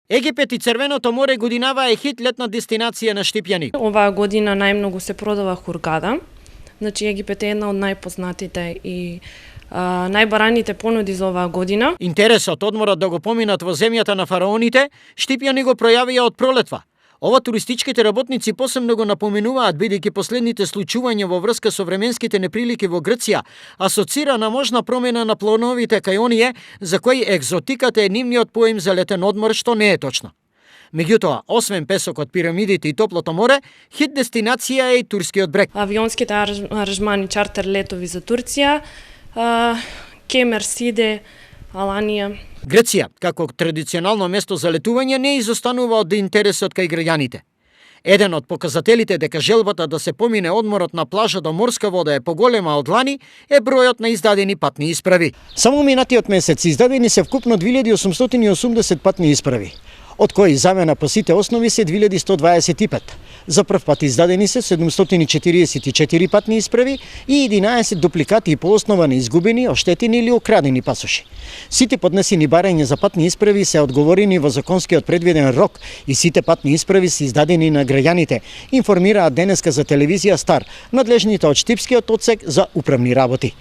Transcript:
Египет и Црвеното море годинава е хит летна дестинација на Штипјани. Оваа година најмногу се продава Хургада. Значи Египет е една од најпознатите и најбараните понуди за оваа година. Интересот одморот да го поминат во земјата на фараоните, Штипјани го пројавија од пролетва. Ова туристичките работници посебно го напоменуваат, бидејќи последните случувања во врска со временските неприлики во Грција асоцира на можна промена на плановите кај оние за кои екзотиката е нивниот поим за летен одмор, што не е точно. Меѓутоа, освен песокот, пирамидите и топлото море, хит дестинација е и турскиот брег. Авионските аранжмани, чартер летови за Турција, Кемер, Сиде, Аланија. Грција, како традиционално место за летување, не изостанува од интересот кај граѓаните. Еден од показателите дека желбата да се помине одморот на плажа до морска вода е поголема од лани е бројот на издадени патни исправи. Само минатиот месец издадени се вкупно 2880 патни исправи, од кои замена по сите основи се 2125. За прв пат издадени се 744 патни исправи и 11 дупликати по основа на изгубени, оштетени или украдени пасоши. Сите поднесени барања за патни исправи се одговорени во законскиот предвиден рок и сите патни исправи се издадени на граѓаните, информираат денеска за телевизија Стар надлежните од Штипскиот одсек за управни работи.